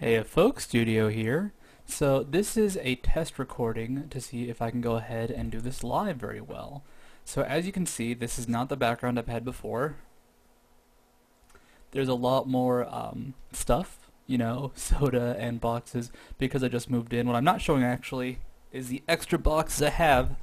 Hey folks, Studio here. So this is a test recording to see if I can go ahead and do this live very well. So as you can see, this is not the background I've had before. There's a lot more stuff, soda and boxes because I just moved in. What I'm not showing actually is the extra boxes I have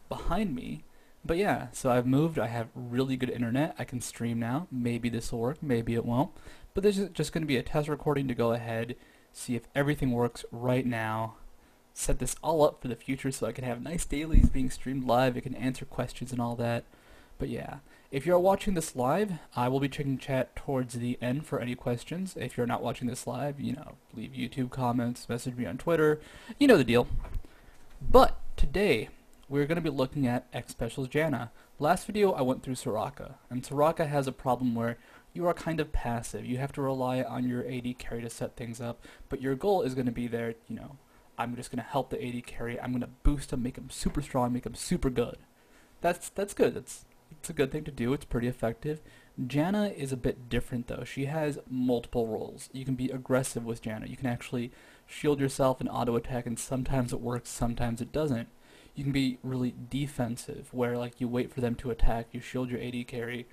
behind me. But yeah, so I've moved, I have really good internet, I can stream now. Maybe this will work, maybe it won't. But this is just going to be a test recording to go ahead, see if everything works right now, set this all up for the future so I can have nice dailies being streamed live, I can answer questions and all that. But yeah, if you're watching this live, I will be checking chat towards the end for any questions. If you're not watching this live, leave YouTube comments, message me on Twitter, you know the deal. But today, we're going to be looking at Xpecial's Janna. Last video I went through Soraka, and Soraka has a problem where you are kind of passive. You have to rely on your AD carry to set things up, but your goal is going to be there, I'm just going to help the AD carry, I'm going to boost him, make him super strong, make him super good. That's good, it's a good thing to do, it's pretty effective. Janna is a bit different though. She has multiple roles. You can be aggressive with Janna. You can actually shield yourself and auto attack, and sometimes it works, sometimes it doesn't. You can be really defensive, where like you wait for them to attack, you shield your AD carry,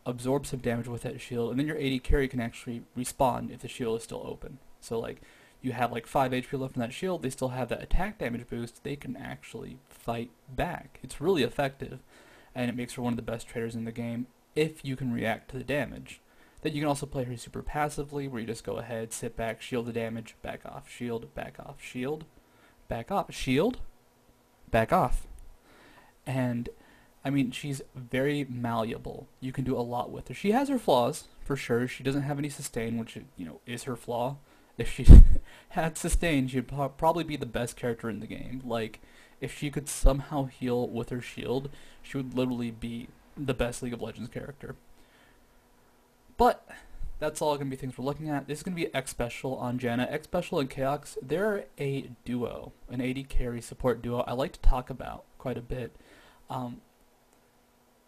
absorb some damage with that shield, and then your AD carry can actually respawn if the shield is still open. So like you have like 5 HP left in that shield, they still have that attack damage boost, they can actually fight back. It's really effective, and it makes her one of the best traders in the game if you can react to the damage. Then you can also play her super passively, where you just go ahead, sit back, shield the damage, back off, shield, back off, shield, back off, shield, back off. And I mean, she's very malleable. You can do a lot with her. She has her flaws, for sure. She doesn't have any sustain, which, is her flaw. If she had sustain, she'd probably be the best character in the game. Like, if she could somehow heal with her shield, she would literally be the best League of Legends character. But that's all going to be things we're looking at. This is going to be Xpecial on Janna. Xpecial and Chaos, they're a duo, an AD carry support duo I like to talk about quite a bit.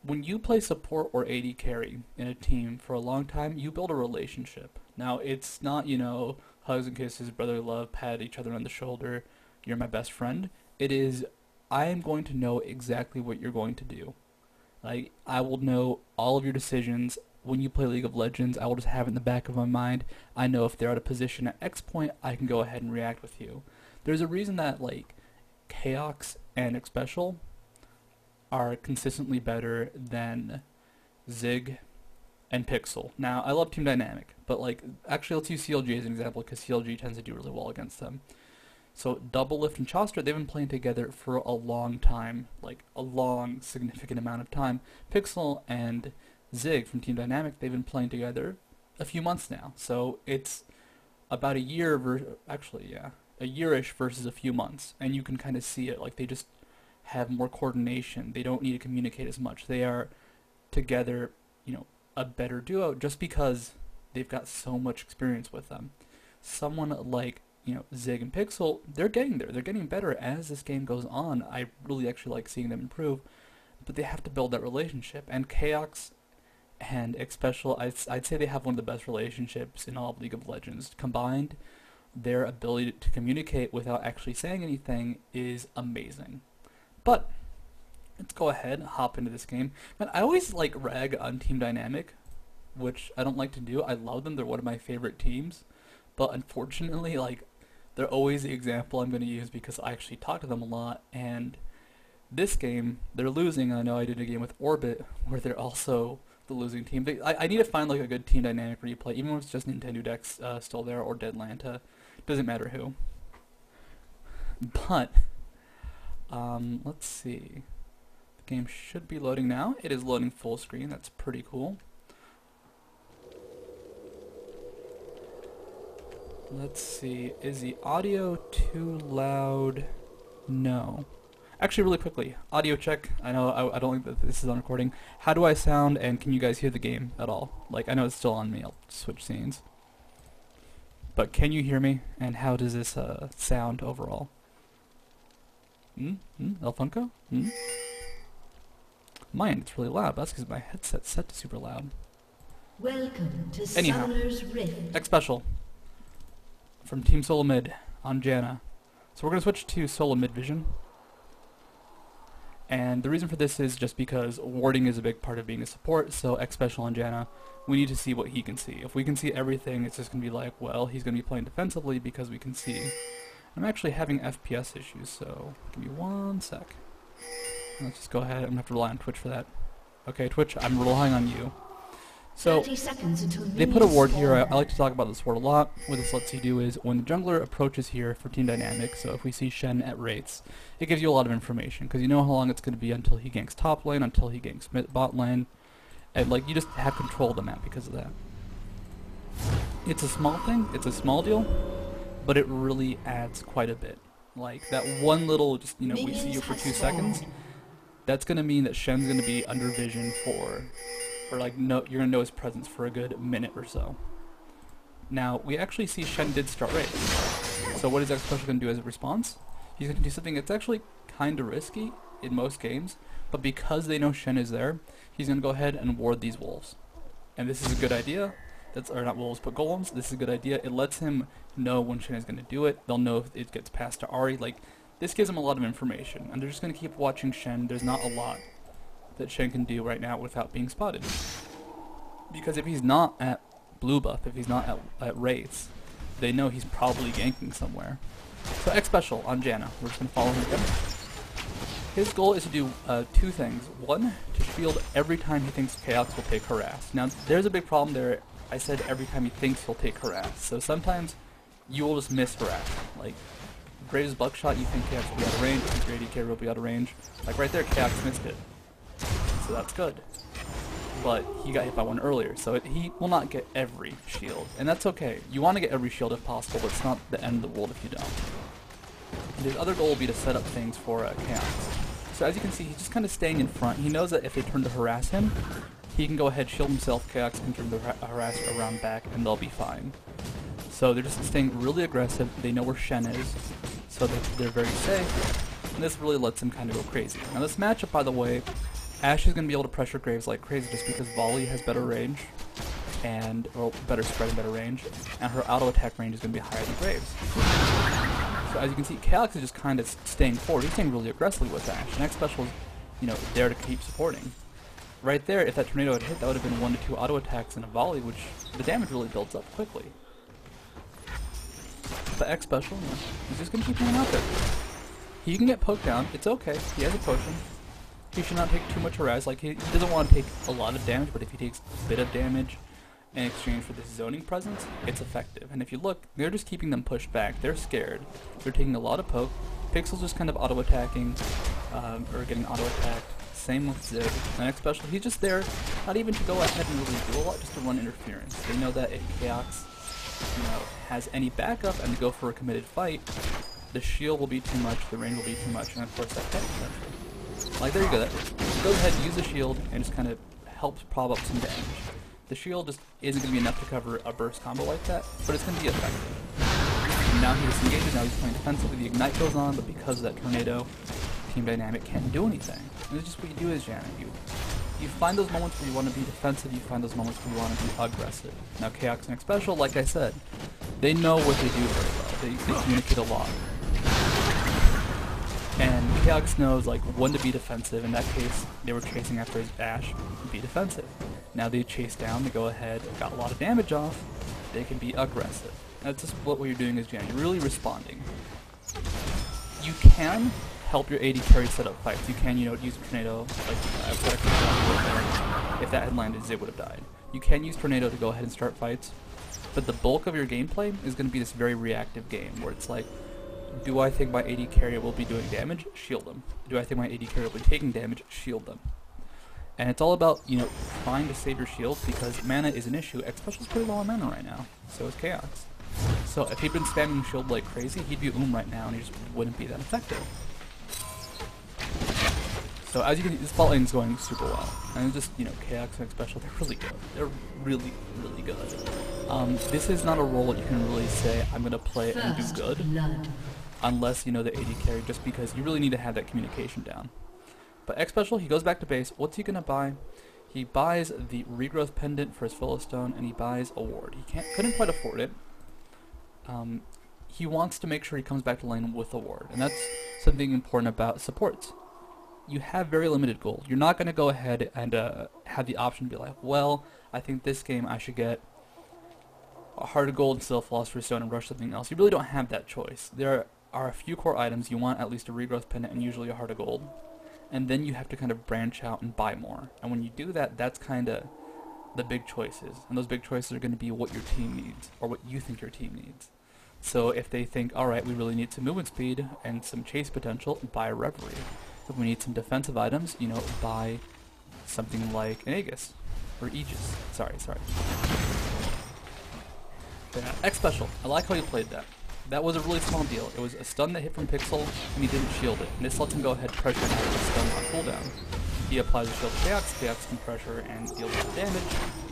When you play support or AD carry in a team for a long time, you build a relationship. Now, it's not, hugs and kisses, brotherly love, pat each other on the shoulder, you're my best friend. It is, I am going to know exactly what you're going to do. Like, I will know all of your decisions. When you play League of Legends, I will just have it in the back of my mind. I know if they're at a position at X point, I can go ahead and react with you. There's a reason that, like, Chaos and Xpecial are consistently better than Zig and Pixel. Now, I love Team Dynamic, but like, actually let's use CLG as an example, because CLG tends to do really well against them. So Double Lift and Chauster, they've been playing together for a long time, like a long, significant amount of time. Pixel and Zig from Team Dynamic, they've been playing together a few months now. So it's about a year, a yearish versus a few months, and you can kind of see it. Like, they just have more coordination. They don't need to communicate as much. They are together, a better duo just because they've got so much experience with them. Someone like, Zig and Pixel, they're getting there. They're getting better as this game goes on. I really actually like seeing them improve, but they have to build that relationship. And Chaos and Xpecial, I'd say they have one of the best relationships in all of League of Legends. Combined, their ability to communicate without actually saying anything is amazing. But let's go ahead and hop into this game. Man, I always like rag on Team Dynamic, which I don't like to do. I love them. They're one of my favorite teams. But unfortunately, like, they're always the example I'm going to use because I actually talk to them a lot. And this game, they're losing. I know I did a game with Orbit where they're also the losing team. I need to find like a good Team Dynamic replay, even if it's just Nintendo Dex still there or Deadlanta. Doesn't matter who. But let's see. The game should be loading now. It is loading full screen. That's pretty cool. Let's see. Is the audio too loud? No. Actually, really quickly, audio check. I know I don't think that this is on recording. How do I sound, and can you guys hear the game at all? Like, I know it's still on me. I'll switch scenes. But can you hear me, and how does this sound overall? El Funko? Mine, it's really loud. That's because my headset's set to super loud. Welcome to Anyhow, Summoner's Rift. Xpecial. from Team Solo Mid on Janna. So we're going to switch to Solo Mid Vision. And the reason for this is just because warding is a big part of being a support, so Xpecial on Janna, we need to see what he can see. If we can see everything, it's just going to be like, well, he's going to be playing defensively because we can see. I'm actually having FPS issues, so give me 1 sec. Let's just go ahead. I'm going to have to rely on Twitch for that. Okay, Twitch, I'm relying on you. So, they put a ward here. I like to talk about this ward a lot. What this lets you do is, when the jungler approaches here for team dynamics, so if we see Shen at rates, it gives you a lot of information, because you know how long it's going to be until he ganks top lane, until he ganks bot lane, and like, you just have control of the map because of that. It's a small thing, it's a small deal, but it really adds quite a bit. Like, that one little, just, you know, we see you for 2 seconds, that's going to mean that Shen's going to be under vision for... or like, no, you're gonna know his presence for a good minute or so. Now, we actually see Shen did start raid. So what is Xpecial gonna do as a response? He's gonna do something that's actually kinda risky in most games, but because they know Shen is there, he's gonna go ahead and ward these wolves. And this is a good idea. Or not wolves, but golems. This is a good idea. It lets him know when Shen is gonna do it. They'll know if it gets passed to Ahri. Like, this gives him a lot of information, and they're just gonna keep watching Shen. There's not a lot that Shen can do right now without being spotted. Because if he's not at blue buff, if he's not at race, they know he's probably ganking somewhere. So Xpecial on Janna, we're just going to follow him again. His goal is to do 2 things. 1, to shield every time he thinks Chaos will take harass. Now there's a big problem there. I said every time he thinks he'll take harass. So sometimes you will just miss harass. Like, Graves' buckshot, you think Chaos will be out of range, you think your AD carry will be out of range. Like right there, Chaos missed it. So that's good. But he got hit by one earlier, so he will not get every shield. And that's okay. You want to get every shield if possible, but it's not the end of the world if you don't. And his other goal will be to set up things for Chaos. So as you can see, he's just kind of staying in front. He knows that if they turn to harass him, he can go ahead, shield himself, Chaos can turn the harass around back, and they'll be fine. So they're just staying really aggressive. They know where Shen is, so they're very safe. And this really lets him kind of go crazy. Now this matchup, by the way, Ashe is going to be able to pressure Graves like crazy just because Volley has better range, and, well, better spread and better range, and her auto attack range is going to be higher than Graves. So as you can see, Calyx is just kind of staying forward. He's staying really aggressively with Ashe, and Xpecial is, you know, there to keep supporting. Right there, if that tornado had hit, that would have been 1 to 2 auto attacks and a volley, which the damage really builds up quickly. But Xpecial, you know, he's just going to keep hanging out there. He can get poked down. It's okay. He has a potion. He should not take too much harass. Like, he doesn't want to take a lot of damage, but if he takes a bit of damage in exchange for this zoning presence, it's effective. And if you look, they're just keeping them pushed back. They're scared. They're taking a lot of poke. Pixel's just kind of auto-attacking, or getting auto-attacked. Same with Zig. And Xpecial, he's just there, not even to go ahead and really do a lot, just to run interference. They know that if Chaos, you know, has any backup and to go for a committed fight, the shield will be too much, the range will be too much, and of course that hit potential. Like, there you go. Go ahead, use the shield, and just kind of helps prop up some damage. The shield just isn't going to be enough to cover a burst combo like that, but it's going to be effective. And now he disengages, now he's playing defensively, the ignite goes on, but because of that tornado, team dynamic can't do anything. And it's just what you do as Janna. You find those moments where you want to be defensive, you find those moments where you want to be aggressive. Now Chaos and Xpecial, like I said, they know what they do very well. They communicate a lot. And Chaos knows like when to be defensive. In that case, they were chasing after his Ashe, be defensive. Now they chase down, they go ahead, got a lot of damage off, they can be aggressive. That's just what you're doing as Janna. You're really responding. You can help your AD carry set up fights. You can, you know, use Tornado, like if that had landed, Zig would have died. You can use Tornado to go ahead and start fights, but the bulk of your gameplay is going to be this very reactive game where it's like, do I think my AD carry will be doing damage? Shield them. Do I think my AD carry will be taking damage? Shield them. And it's all about, you know, trying to save your shields because mana is an issue. Xpecial's pretty low on mana right now. So is Chaos. So if he'd been spamming shield like crazy, he'd be right now and he just wouldn't be that effective. So as you can see, this bot lane is going super well. And it's just, you know, Chaos and Xpecial, they're really good. They're really, really good. This is not a role that you can really say, I'm going to play and do good. Unless you know the AD carry, just because you really need to have that communication down. But Xpecial, he goes back to base. What's he gonna buy? He buys the regrowth pendant for his Philistone, and he buys a ward. He couldn't quite afford it, he wants to make sure he comes back to lane with a ward, and that's something important about supports. You have very limited gold. You're not going to go ahead and have the option to be like, well, I think this game I should get a heart of gold instead of philosopher's stone and rush something else. You really don't have that choice. There are a few core items. You want at least a regrowth pendant and usually a heart of gold, and then you have to kind of branch out and buy more. And when you do that, that's kind of the big choices, and those big choices are going to be what your team needs or what you think your team needs. So if they think, alright, we really need some movement speed and some chase potential, buy a Reverie. If we need some defensive items, you know, buy something like an Aegis. Or Aegis. Sorry. Yeah, Xpecial. I like how he played that. That was a really small deal. It was a stun that hit from Pixel, and he didn't shield it. And this lets him go ahead and pressure and have the stun on cooldown. He applies a shield to Chaos, Chaos can pressure and deal damage,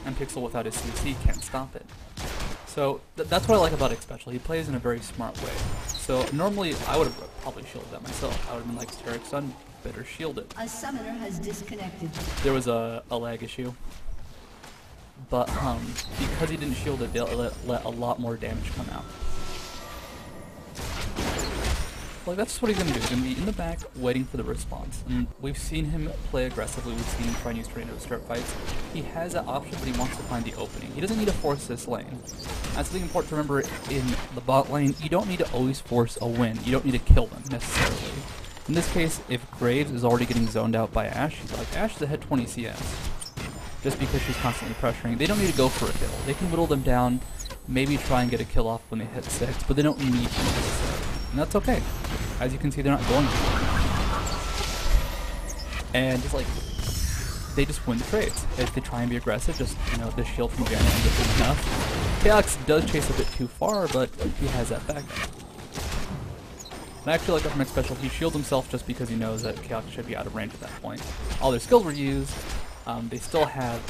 and Pixel without his CC can't stop it. So that's what I like about Xpecial. He plays in a very smart way. So normally I would have probably shielded that myself. I would have been like, Steric Stun, better shield it. A summoner has disconnected. There was a lag issue. But because he didn't shield it, they let a lot more damage come out. Like, that's what he's going to do. He's going to be in the back waiting for the response. And we've seen him play aggressively. We've seen him try and use tornado to start fights. He has that option, but he wants to find the opening. He doesn't need to force this lane. That's something important to remember in the bot lane. You don't need to always force a win. You don't need to kill them, necessarily. In this case, if Graves is already getting zoned out by Ashe, he's like, Ashe is ahead 20 CS. Just because she's constantly pressuring. They don't need to go for a kill. They can whittle them down, maybe try and get a kill off when they hit 6, but they don't need to necessarily. And that's okay. As you can see, they're not going to. And just like, they just win the trades. If they try and be aggressive, just, you know, the shield from Janna ends up being enough. Chaos does chase a bit too far, but he has that backup. And I actually like that from Xpecial. He shields himself just because he knows that Chaos should be out of range at that point. All their skills were used. They still have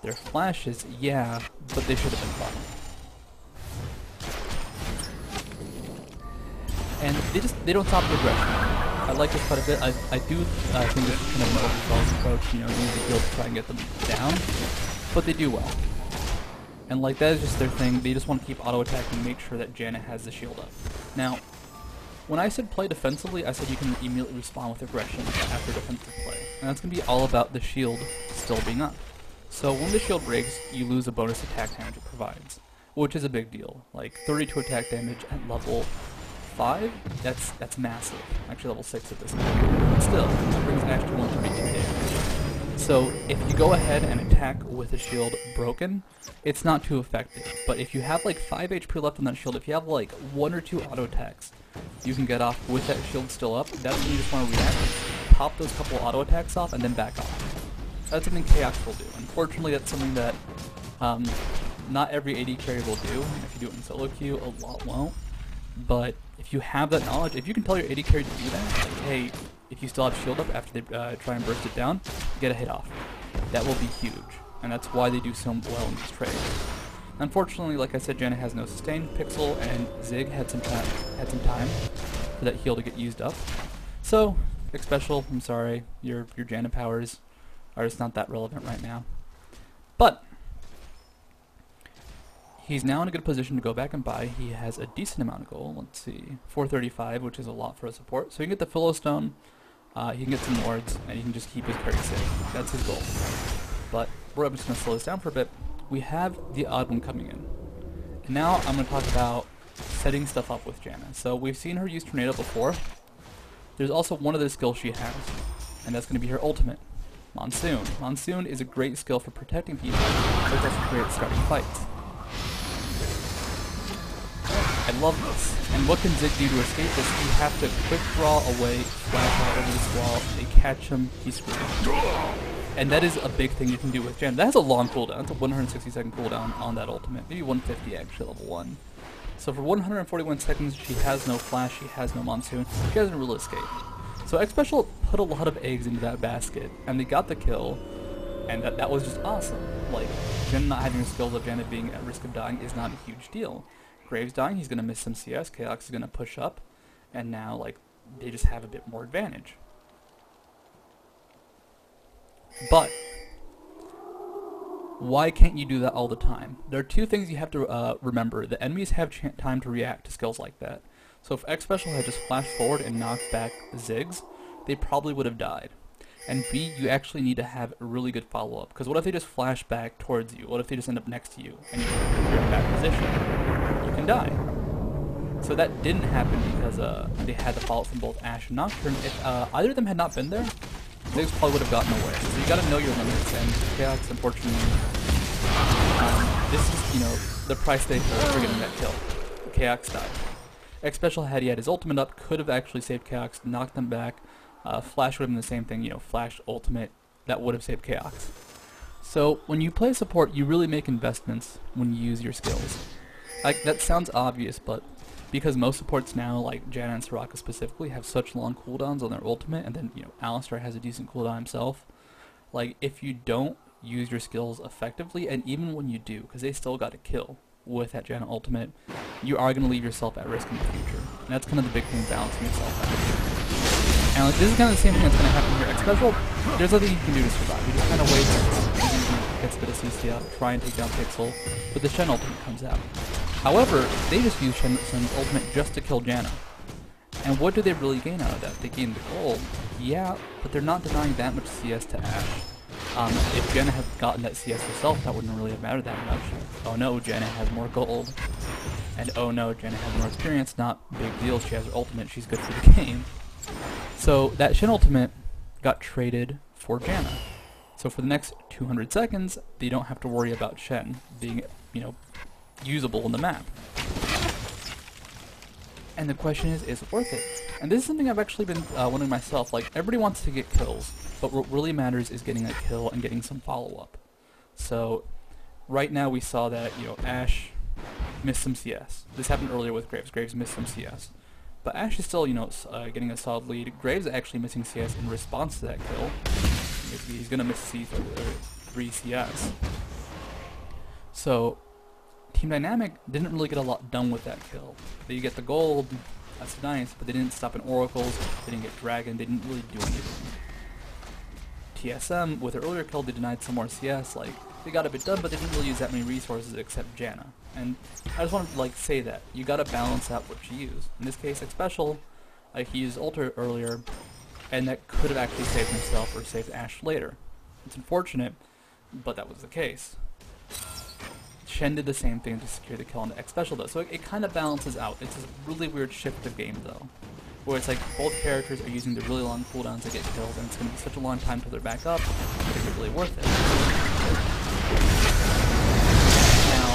their flashes, yeah, but they should have been fine. And they don't stop the aggression. I like this quite a bit. I do think this is kind of an overzealous approach, you know, use the field to try and get them down, but they do well. And like, that is just their thing. They just want to keep auto attacking and make sure that Janna has the shield up. Now, when I said play defensively, I said you can immediately respond with aggression after defensive play. And that's going to be all about the shield still being up. So when the shield breaks, you lose a bonus attack damage it provides, which is a big deal. Like 32 attack damage at level 5, that's massive. Actually level 6 at this point. But still, that brings Ashe to 132 damage. So if you go ahead and attack with a shield broken, it's not too effective. But if you have like 5 HP left on that shield, if you have like 1 or 2 auto attacks, you can get off with that shield still up. That's when you just want to react, pop those couple auto attacks off, and then back off. That's something Chaos will do. Unfortunately, that's something that not every AD carry will do. If you do it in solo queue, a lot won't. But if you have that knowledge, if you can tell your AD carry to do that, like, hey, if you still have shield up after they try and burst it down, get a hit off. That will be huge, and that's why they do so well in these trades. Unfortunately, like I said, Janna has no sustain. Pixel and Zig had some time for that heal to get used up. So, Xpecial, I'm sorry, your Janna powers are just not that relevant right now. But he's now in a good position to go back and buy. He has a decent amount of gold. Let's see, 435, which is a lot for a support. So he can get the Philo Stone, he can get some wards, and he can just keep his carry safe. That's his goal. But I'm just going to slow this down for a bit. We have the odd one coming in. And now I'm going to talk about setting stuff up with Janna. So we've seen her use Tornado before. There's also one other skill she has, and that's going to be her ultimate, Monsoon. Monsoon is a great skill for protecting people, but it's also great at starting fights. I love this. And what can Zig do to escape this? You have to quick draw away, flash out over this wall, they catch him, he's screwed. And that is a big thing you can do with Janna. That has a long cooldown. It's a 160-second cooldown on that ultimate. Maybe 150 actually, level 1. So for 141 seconds, she has no flash, she has no Monsoon, she has no real escape. So Xpecial put a lot of eggs into that basket, and they got the kill, and that was just awesome. Like, Janna not having the skills of Janna being at risk of dying is not a huge deal. Graves dying, he's going to miss some CS, Chaos is going to push up, and now, like, they just have a bit more advantage. Why can't you do that all the time? There are two things you have to remember. The enemies have time to react to skills like that. So if Xpecial had just flashed forward and knocked back Ziggs, they probably would have died. And B, you actually need to have a really good follow-up. Because what if they just flash back towards you? What if they just end up next to you and you're in bad position? You can die. So that didn't happen because they had the follow-up from both Ashe and Nocturne. If either of them had not been there, Ziggs probably would have gotten away. So you gotta know your limits, and Chaos, unfortunately, this is, the price they paid for getting that kill. Chaos died. Xpecial, had he had his ultimate up, could have actually saved Chaos, knocked them back. Flash would have been the same thing, Flash ultimate, that would have saved Chaos. So when you play support, you really make investments when you use your skills. Like, that sounds obvious, but because most supports now, like Janna and Soraka specifically, have such long cooldowns on their ultimate, and then, Alistar has a decent cooldown himself, like, if you don't use your skills effectively, and even when you do, because they still got a kill with that Janna ultimate, you are going to leave yourself at risk in the future. And that's kind of the big thing, balancing yourself out. And like, this is kind of the same thing that's going to happen here. Xpecial, there's nothing you can do to survive. You just kind of wait, gets a bit of CC out, try and take down Pixel, but the Shen ultimate comes out. However, they just use Shen's ultimate just to kill Janna. And what do they really gain out of that? They gain the gold, yeah, but they're not denying that much CS to Ashe. If Janna had gotten that CS herself, that wouldn't really have mattered that much. Oh no, Janna has more gold. And oh no, Janna has more experience, not big deal, she has her ultimate, she's good for the game. So that Shen ultimate got traded for Janna. So for the next 200 seconds, they don't have to worry about Shen being, usable in the map. And the question is it worth it? And this is something I've actually been wondering myself. Like, everybody wants to get kills, but what really matters is getting a kill and getting some follow-up. So right now we saw that, Ashe missed some CS. This happened earlier with Graves. Graves missed some CS. But Ashe is still, getting a solid lead. Graves is actually missing CS in response to that kill. He's going to miss 3 CS. So Team Dynamic didn't really get a lot done with that kill. They get the gold, that's nice, but they didn't stop in Oracles, they didn't get Dragon, they didn't really do anything. TSM, with their earlier kill, they denied some more CS, like, they got a bit done, but they didn't really use that many resources except Janna. And I just want to, say that. You gotta balance out what you use. In this case, Xpecial, he used Ultra earlier, and that could have actually saved himself or saved Ashe later. It's unfortunate, but that was the case. Shen did the same thing to secure the kill on the Xpecial though, so it kind of balances out. It's a really weird shift of game though, where it's like both characters are using the really long cooldowns to get kills, and it's going to be such a long time until they're back up, but it's really worth it. Now,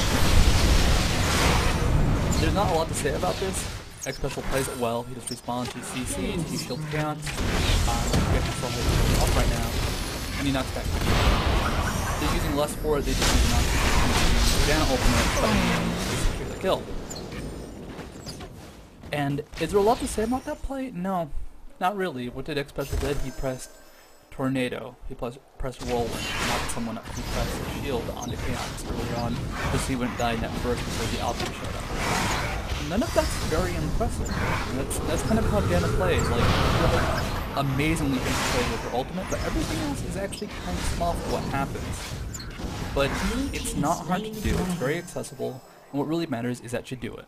there's not a lot to say about this. Xpecial plays it well, he just respawns, he CCs, he shields Chaos, he gets himself off right now, and he knocks back. They're using less for it, they just use knock Janna ultimate, but they secure the kill. And is there a lot to say about that play? No, not really. What did Xpecial did? He pressed Tornado, he pressed Whirlwind, knocked someone up, he pressed Shield onto Chaos earlier on, because he wouldn't die in that burst before the Alpha showed up. None of that's very impressive. That's kind of how Janna plays. Like, amazingly good play with her ultimate, but everything else is actually kind of small for what happens. But it's not hard to do, it's very accessible, and what really matters is that you do it.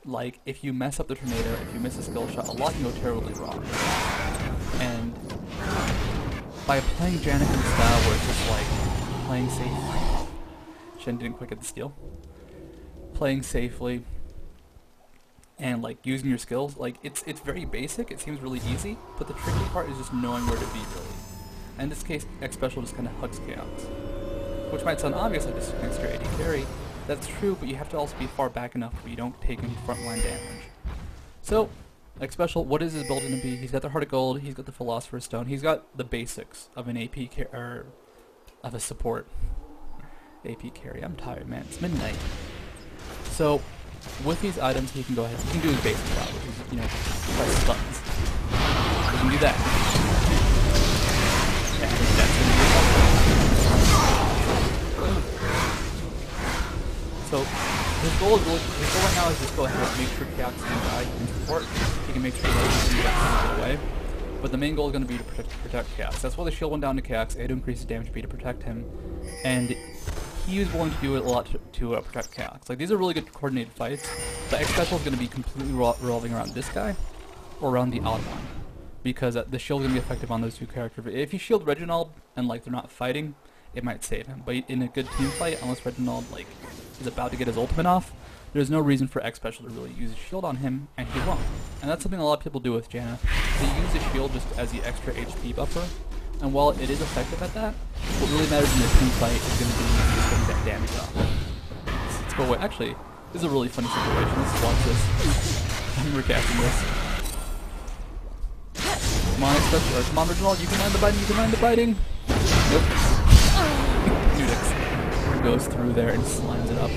Like, if you mess up the Tornado, if you miss a skill shot, a lot can go terribly wrong. And by playing Janna in style where it's just like, playing safely, Shen didn't quite get the steal, playing safely, and like using your skills, like it's very basic, it seems really easy, but the tricky part is just knowing where to be really. And in this case, Xpecial just kind of hugs Chaos. Which might sound obvious, like just an extra AD carry. That's true, but you have to also be far back enough where you don't take any frontline damage. So, Xpecial, what is his build going to be? He's got the Heart of Gold, he's got the Philosopher's Stone, he's got the basics of an AP carry, of a support. AP carry, I'm tired, man, it's midnight. So, with these items, he can go ahead, he can do his basic job, which is, press buttons. He can do that. Yeah, that's going to be helpful. So his goal right now is just go ahead and make sure Chaos can die in support. He can make sure that he can get away. But the main goal is going to be to protect Chaos. That's why the shield went down to Chaos. It increases damage speed to protect him. And he is willing to do it a lot to protect Chaos. Like, these are really good coordinated fights, but Xpecial is going to be completely revolving around this guy, or around the odd one, because the shield is going to be effective on those two characters. If you shield Reginald, and, like, they're not fighting, it might save him. But in a good team fight, unless Reginald, like, is about to get his ultimate off, there's no reason for Xpecial to really use a shield on him, and he won't. And that's something a lot of people do with Janna. They use the shield just as the extra HP buffer, and while it is effective at that, what really matters in the team fight is going to be just getting that damage off. Let's go away. Actually, this is a really funny situation. Let's watch this. I'm recasting this. Come on, Xpecial. Come on, Reginald. You can land the biting. You can land the biting. Nope. Dude, goes through there and slams it up.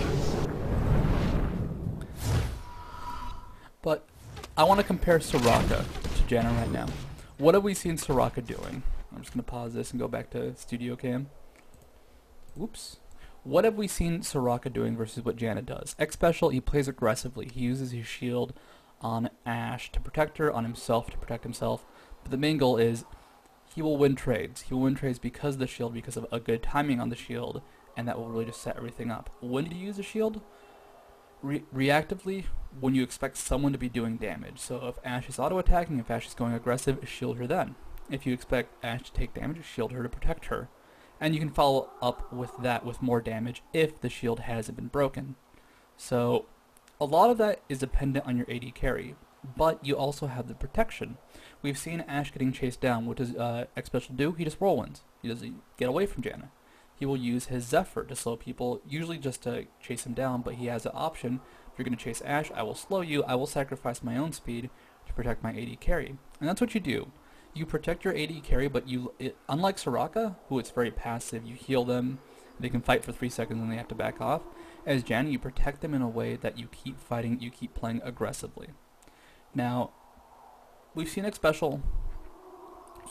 But I want to compare Soraka to Janna right now. What have we seen Soraka doing? I'm just going to pause this and go back to Studio Cam. Whoops. What have we seen Soraka doing versus what Janna does? Xpecial, he plays aggressively. He uses his shield on Ashe to protect her, on himself to protect himself. But the main goal is he will win trades. He will win trades because of the shield, because of a good timing on the shield, and that will really just set everything up. When do you use the shield? Reactively, when you expect someone to be doing damage. So if Ashe is auto-attacking, if Ashe is going aggressive, shield her then. If you expect Ashe to take damage, shield her to protect her. And you can follow up with that with more damage if the shield hasn't been broken. So a lot of that is dependent on your AD carry, but you also have the protection. We've seen Ashe getting chased down. What does Xpecial do? He just whirlwinds. He doesn't get away from Janna. He will use his Zephyr to slow people, usually just to chase him down, but he has the option. If you're going to chase Ashe, I will slow you, I will sacrifice my own speed to protect my AD carry. And that's what you do. You protect your AD carry, but unlike Soraka, who it's very passive, you heal them, they can fight for 3 seconds and they have to back off. As Janna, you protect them in a way that you keep fighting, you keep playing aggressively. Now, we've seen Xpecial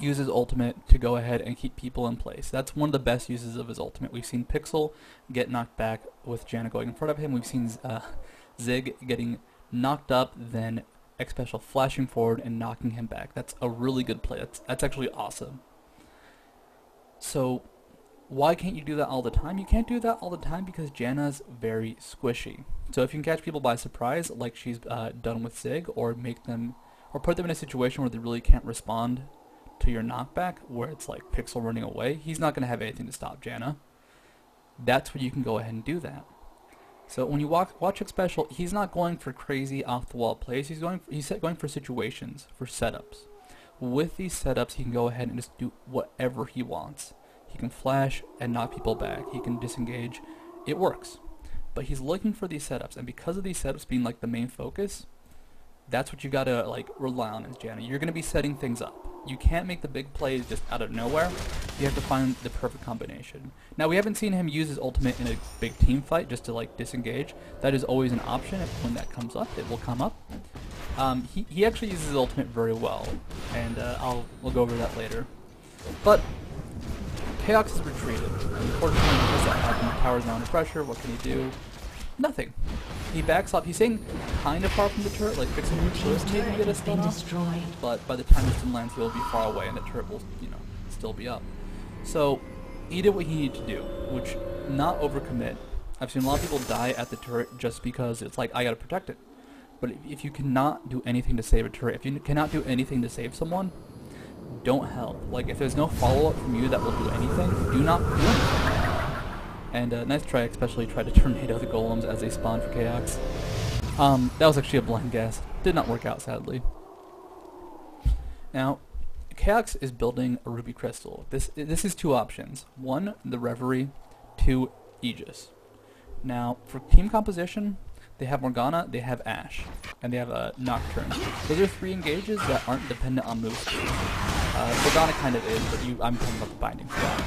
use his ultimate to go ahead and keep people in place. That's one of the best uses of his ultimate. We've seen Pixel get knocked back with Janna going in front of him. We've seen Zig getting knocked up, then Xpecial flashing forward and knocking him back. That's a really good play. That's actually awesome. So why can't you do that all the time? You can't do that all the time because Janna's very squishy. So if you can catch people by surprise, like she's done with Zig, or put them in a situation where they really can't respond to your knockback, where it's like Pixel running away, he's not going to have anything to stop Janna. That's where you can go ahead and do that. So when you watch Xpecial, he's not going for crazy off-the-wall plays. He's going for situations, for setups. With these setups, he can go ahead and just do whatever he wants. He can flash and knock people back. He can disengage. It works. But he's looking for these setups, and because of these setups being like the main focus, that's what you gotta like rely on as Janna. You're gonna be setting things up. You can't make the big plays just out of nowhere. You have to find the perfect combination. Now, we haven't seen him use his ultimate in a big team fight just to like disengage. That is always an option. When that comes up, it will come up. He actually uses his ultimate very well, and we'll go over that later. But Chaos has retreated. Unfortunately, because that happened, the tower's now under pressure. What can he do? Nothing. He backs up. He's staying kind of far from the turret, like fixing the turret, maybe get a stun off. But by the time the stun lands, he'll be far away, and the turret will, still be up. So he did what he needed to do, which not overcommit. I've seen a lot of people die at the turret just because it's like, I gotta protect it. But if you cannot do anything to save a turret, if you cannot do anything to save someone, don't help. Like, if there's no follow-up from you that will do anything, do not do anything. And nice try, especially try to tornado the golems as they spawn for Chaos. That was actually a blind guess. Did not work out, sadly. Now, Chaos is building a ruby crystal. This is two options. One, the Reverie. Two, Aegis. Now, for team composition, they have Morgana, they have Ashe, and they have a Nocturne. Those are 3 engages that aren't dependent on move speed. Morgana kind of is, but I'm talking about the binding for that.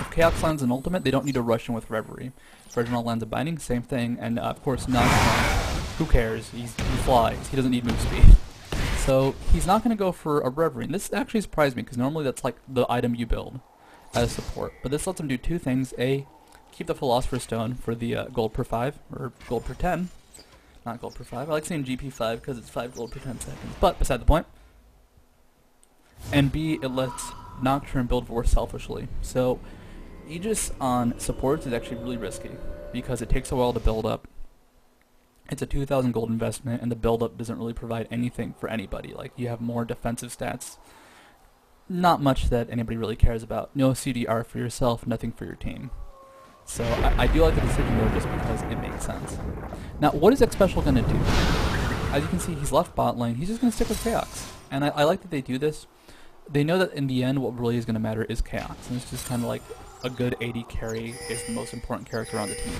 If Chaos lands an ultimate, they don't need to rush in with Reverie. If Reginald lands a binding, same thing, and of course Nocturne, who cares? He flies, he doesn't need move speed. So he's not going to go for a Reverie, and this actually surprised me, because normally that's like the item you build as support. But this lets him do 2 things. A, keep the Philosopher's Stone for the gold per 5, or gold per 10. Not gold per 5, I like saying GP5 because it's 5 gold per 10 seconds, but beside the point. And B, it lets Nocturne build more selfishly. So Aegis on supports is actually really risky because it takes a while to build up. It's a 2,000 gold investment, and the build-up doesn't really provide anything for anybody. Like, you have more defensive stats. Not much that anybody really cares about. No CDR for yourself, nothing for your team. So I do like the decision though, just because it makes sense. Now, what is Xpecial going to do? As you can see, he's left bot lane. He's just going to stick with Chaos. And I like that they do this. They know that in the end, what really is going to matter is Chaos. And it's just kind of like a good AD carry is the most important character on the team.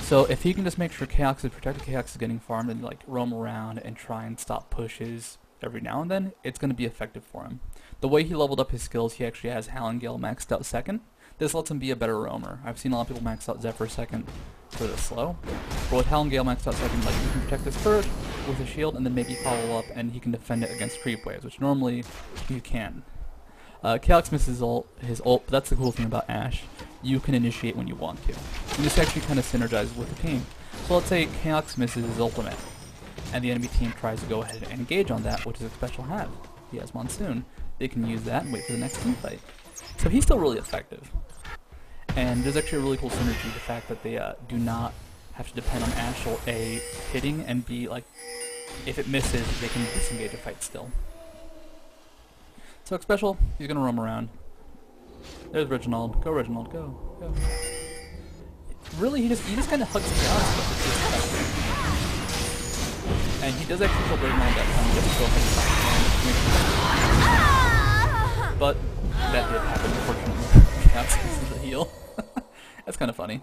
So if he can just make sure Chaos is protected, Chaos is getting farmed, and like roam around and try and stop pushes every now and then, it's going to be effective for him. The way he leveled up his skills, he actually has Gale maxed out second. This lets him be a better roamer. I've seen a lot of people max out Zephyr second for the slow. But with Gale maxed out second, like, you can protect this turret with a shield and then maybe follow up and he can defend it against creep waves, which normally you can. Chaos misses his ult, but that's the cool thing about Ashe. You can initiate when you want to. And this actually kind of synergizes with the team. So let's say Chaos misses his ultimate, and the enemy team tries to go ahead and engage on that, which is Xpecial have. He has Monsoon. They can use that and wait for the next team fight. So he's still really effective. And there's actually a really cool synergy, the fact that they do not have to depend on Ashe or A hitting, and B, like, if it misses, they can disengage a fight still. So Xpecial, he's gonna roam around. There's Reginald. Go Reginald, go. Really, he just kind of hugs Chaos, and he does actually kill Reginald that time just to go ahead and but that did happen, unfortunately. Chaos uses the heal. That's kind of funny.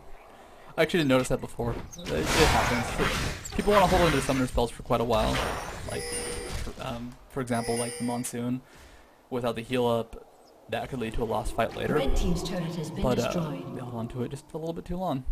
I actually didn't notice that before. It happens. People want to hold on to summoner spells for quite a while. Like, for example, like the Monsoon. Without the heal up, that could lead to a lost fight later. Red team's turret has been destroyed. They held on to it just a little bit too long.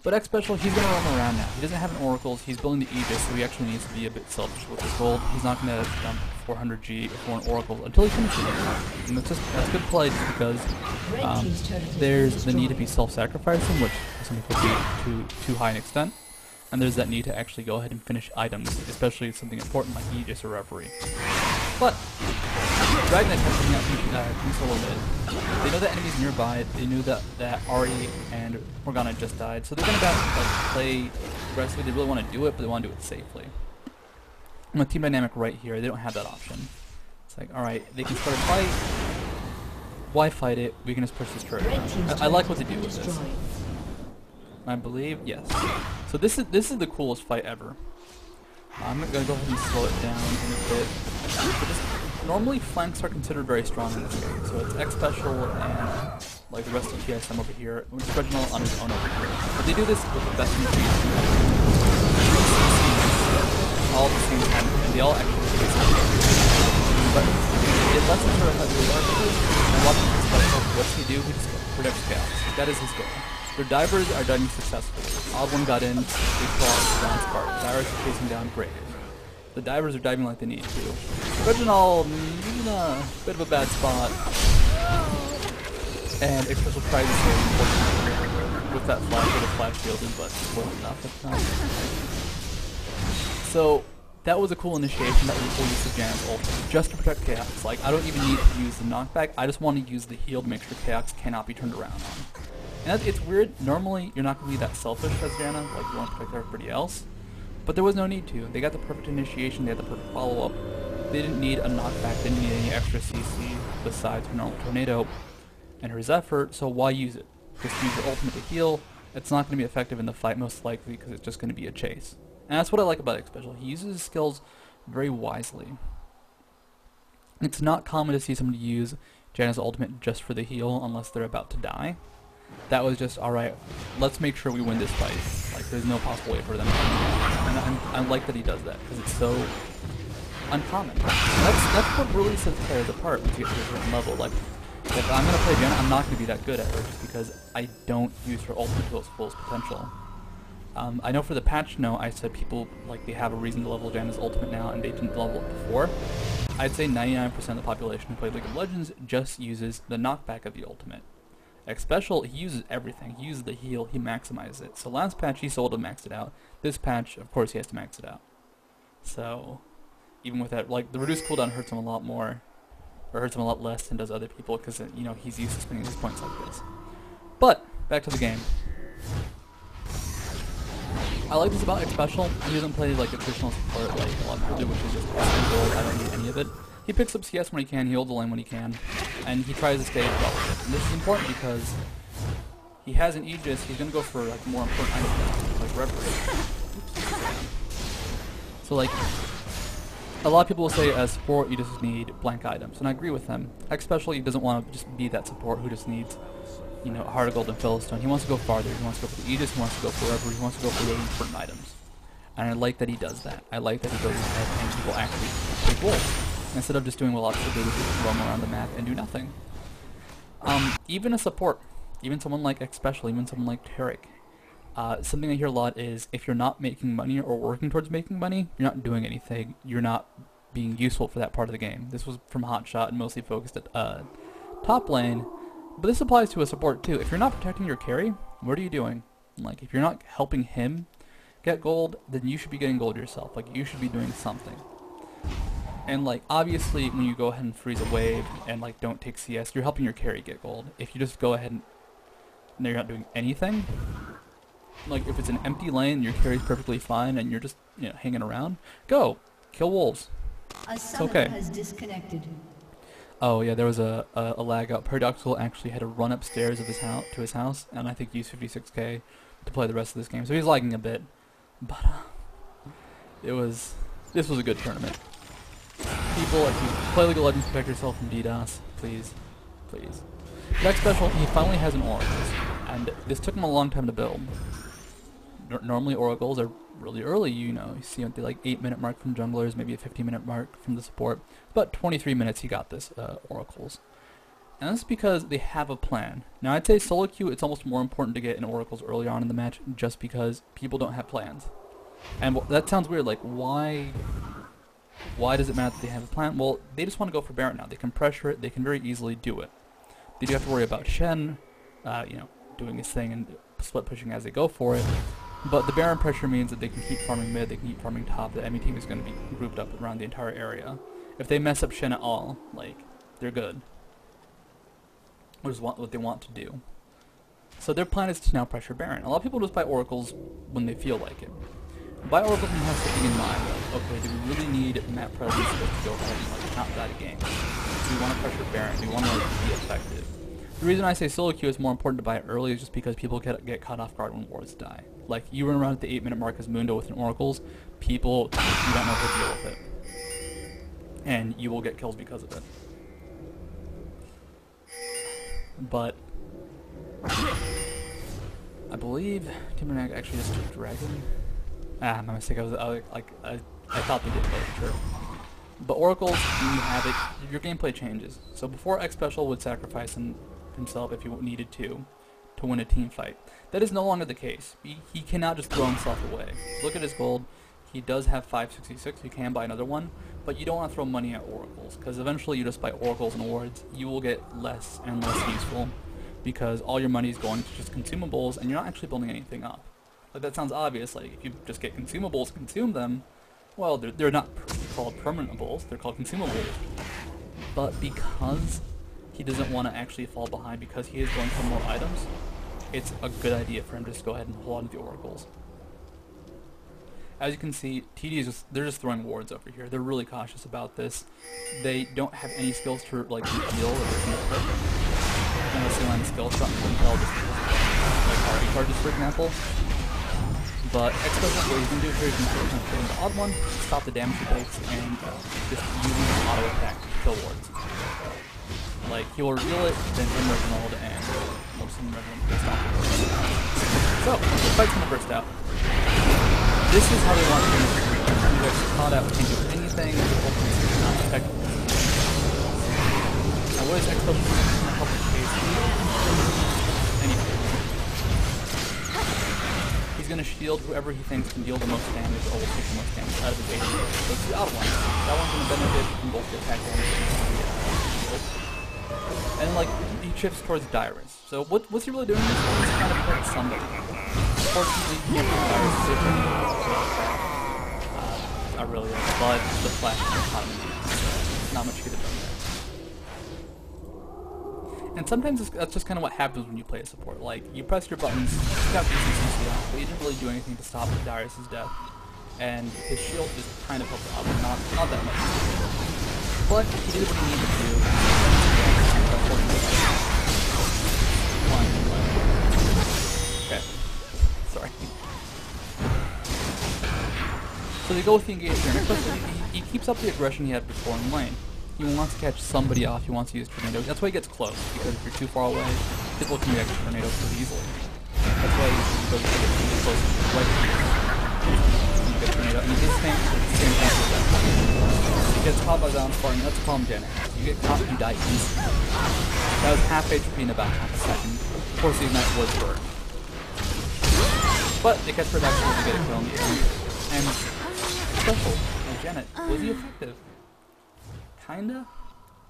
But Xpecial, he's going to roam around now. He doesn't have an Oracles, he's building the Aegis, so he actually needs to be a bit selfish with his gold. He's not going to dump 400G for an Oracle until he finishes it. And that's good play just because there's the need to be self-sacrificing, which some people do to too high an extent. And there's that need to actually go ahead and finish items, especially something important like Aegis or Reverie. But Dragnet coming out from solo mid. They know that enemies nearby. They knew that Ari and Morgana just died, so they're gonna play aggressively. They really want to do it, but they want to do it safely. And with team dynamic right here, they don't have that option. It's like, all right, they can start a fight. Why fight it? We can just push this turret down. I like what they do with this. I believe, yes. So this is the coolest fight ever. I'm gonna go ahead and slow it down in a bit. Normally flanks are considered very strong in this game, so it's Xpecial and like the rest of TSM over here, which is Reginald on his own over here. But they do this with the best machines all at the same time, and they all actually do this. But it lets them sort of have the archers, and watching Xpecial, what's he do? He just protects Chaos. That is his goal. Their divers are diving successfully. Odd one got in, they crossed down Spark. Divers are chasing down Graves. The divers are diving like they need to. Reginald, a bit of a bad spot. And Xpecial tries to save him with that flash, with a flash shielded, but it wasn't enough. That's not. So, that was a cool initiation, that was a cool use of Janna's ult, just to protect Chaos. Like, I don't even need to use the knockback, I just want to use the heal to make sure Chaos cannot be turned around on. And it's weird, normally you're not going to be that selfish as Janna, like you want to protect everybody else. But there was no need to. They got the perfect initiation, they had the perfect follow-up. They didn't need a knockback, they didn't need any extra CC besides her normal Tornado and her Zephyr, so why use it? Just use your ultimate to heal. It's not going to be effective in the fight most likely because it's just going to be a chase. And that's what I like about Xpecial. He uses his skills very wisely. It's not common to see somebody use Janna's ultimate just for the heal unless they're about to die. That was just, alright, let's make sure we win this fight. Like, there's no possible way for them to win. And I like that he does that, because it's so uncommon. And that's what really sets players apart once you get to a certain level. Like, if I'm going to play Janna, I'm not going to be that good at her, just because I don't use her ultimate to its fullest potential. I know for the patch note, I said people, like, they have a reason to level Janna's ultimate now, and they didn't level it before. I'd say 99% of the population who plays League of Legends just uses the knockback of the ultimate. Xpecial, he uses everything. He uses the heal, he maximizes it. So last patch he sold to max it out. This patch, of course, he has to max it out. So, even with that, like, the reduced cooldown hurts him a lot more. or hurts him a lot less than does other people because, you know, he's used to spending his points like this. But, back to the game. I like this about Xpecial. He doesn't play like a traditional support like a lot of people do, which is just gold. I don't need any of it. He picks up CS when he can, he holds the lane when he can, and he tries to stay relevant. And this is important because he has an Aegis, he's gonna go for like more important items like Reverie. So like, a lot of people will say as support you just need blank items, and I agree with them. Xpecial, he doesn't want to just be that support who just needs, you know, a Heart of Gold and Philistone. He wants to go farther. He wants to go for the Aegis. He wants to go for Reverie. He wants to go for really important items. And I like that he does that. I like that he goes ahead and people actually take wolves instead of just doing what a lot of people do, which is roam around the map and do nothing. Even a support, even someone like Xpecial, even someone like Tarek, something I hear a lot is if you're not making money or working towards making money, you're not doing anything. You're not being useful for that part of the game. This was from Hotshot and mostly focused at top lane. But this applies to a support too. If you're not protecting your carry, what are you doing? Like, if you're not helping him get gold, then you should be getting gold yourself. Like, you should be doing something. And like, obviously, when you go ahead and freeze a wave and like don't take CS, you're helping your carry get gold. If you just go ahead and you're not doing anything, like if it's an empty lane, your carry's perfectly fine, and you're just, you know, hanging around, go kill wolves. It's okay. Has disconnected. Oh yeah, there was a lag out. Paradoxical actually had to run upstairs of his house to his house, and I think used 56k to play the rest of this game. So he's lagging a bit, but this was a good tournament. People, if you play League of Legends, protect yourself from DDoS, please, please. Xpecial, he finally has an Oracles, and this took him a long time to build. Normally Oracles are really early, you know, you see at the like 8-minute mark from junglers, maybe a 15-minute mark from the support. About 23 minutes he got this Oracles. And that's because they have a plan. Now I'd say solo queue, it's almost more important to get in Oracles early on in the match just because people don't have plans. And that sounds weird, like why does it matter that they have a plan? Well, they just want to go for Baron now. They can pressure it, they can very easily do it. They do have to worry about Shen, you know, doing his thing and split pushing as they go for it. But the Baron pressure means that they can keep farming mid, they can keep farming top. The enemy team is going to be grouped up around the entire area. If they mess up Shen at all, like, they're good. Which is what they want to do. So their plan is to now pressure Baron. A lot of people just buy Oracles when they feel like it. Buy Oracles and have something in mind. Okay, do we really need map presence to go ahead and like not die a game? Do we want to pressure Baron? Do we want to like, be effective? The reason I say solo queue is more important to buy it early is just because people get caught off guard when wards die. Like, you run around at the 8-minute mark as Mundo with an Oracles, people, you don't know how to deal with it. And you will get kills because of it. But I believe Timberneck actually just took Dragon. My mistake. I thought they did, but sure. But Oracles, when you have it, your gameplay changes. So before Xpecial would sacrifice himself if he needed to win a team fight. That is no longer the case. He cannot just throw himself away. Look at his gold. He does have 566. You can buy another one, but you don't want to throw money at Oracles because eventually you just buy Oracles and Wards. You will get less and less useful because all your money is going to just consumables and you're not actually building anything up. Like, that sounds obvious. Like, if you just get consumables, consume them, well, they're not called permanentables. They're called consumables. But because he doesn't want to actually fall behind, because he is going for more items, it's a good idea for him to just go ahead and hold on to the Oracles. As you can see, TD is they're just throwing wards over here. They're really cautious about this. They don't have any skills to like heal or perfect. Unless they land a skill shot and compel just like RE charges, for example. But Xpecial, what he's going to do here is he's going to put in the odd one, stop the damage he takes, and just using his auto attack to kill wards. Like, he will reveal it, then him Reginald, and most of them Reginald can stop it. So, the fight's going to burst out. This is how they want to do it. You guys caught out, can't do anything, hopefully it's not effective. Now, what is Xpecial going to help with case? Anything. He's going to shield whoever he thinks can deal the most damage or will take the most damage out of his AD. So it's the out one. That one's going to benefit from both the attack damage and the shield. And like, he shifts towards Dyrus. So what's he really doing? He's trying to hurt somebody. Unfortunately, he can't hurt Dyrus position. Not really, but the flash is caught him. Not much he could have done there. And sometimes that's just kind of what happens when you play a support. Like, you press your buttons, you got decent CC out, but you didn't really do anything to stop Darius' death. And his shield just kind of helped out, but not that much. But he did what he needed to do. Okay. Sorry. So they go with the engage here, and especially he keeps up the aggression he had before in lane. He wants to catch somebody off, he wants to use tornadoes. That's why he gets close, because if you're too far away, people can react to tornadoes pretty easily. That's why he goes to get close right here. You get tornado, and this thing is the same thing with that. He gets caught by Down Sparring, that's the problem Janna has. You get caught, you die instantly. That was half HP in about half a second. Of course the Ignite was burned. But they catch production to get a kill in the end. And Xpecial, and Janna, was he effective? Kinda.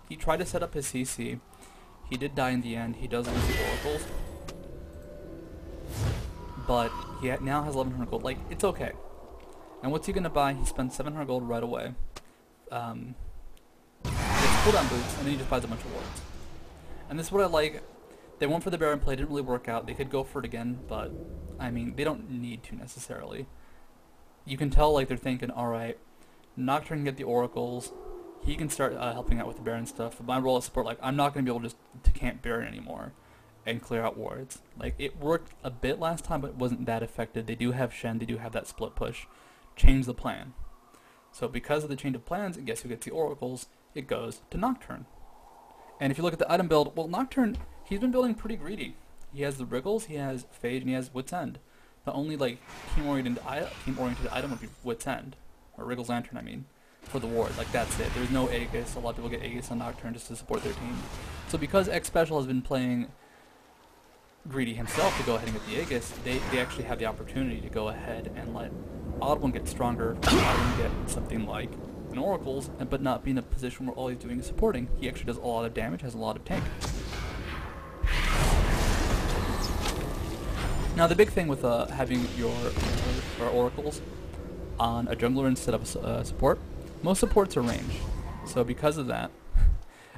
He tried to set up his CC. He did die in the end. He does lose the oracles. But he now has 1100 gold. Like, it's okay. And what's he gonna buy? He spends 700 gold right away. He gets cooldown boots, and then he just buys a bunch of wards. And this is what I like. They went for the Baron play, didn't really work out. They could go for it again, but I mean, they don't need to necessarily. You can tell, like, they're thinking, alright, Nocturne can get the oracles. He can start helping out with the Baron stuff. But my role as support, like, I'm not going to be able to camp Baron anymore and clear out wards. Like, it worked a bit last time, but it wasn't that effective. They do have Shen, they do have that split push. Change the plan. So because of the change of plans, and guess who gets the oracles? It goes to Nocturne. And if you look at the item build, well, Nocturne, he's been building pretty greedy. He has the Wriggles, he has Phage, and he has Wit's End. The only, like, team-oriented item would be Wit's End. Or Wriggles Lantern, I mean. For the ward, like, that's it. There's no Aegis. A lot of people get Aegis on Nocturne just to support their team. So because Xpecial has been playing greedy himself to go ahead and get the Aegis, they actually have the opportunity to go ahead and let Audibone get stronger, Audibone get something like an Oracles, but not be in a position where all he's doing is supporting. He actually does a lot of damage, has a lot of tank. Now the big thing with having your Oracles on a jungler instead of a support, most supports are ranged. So because of that,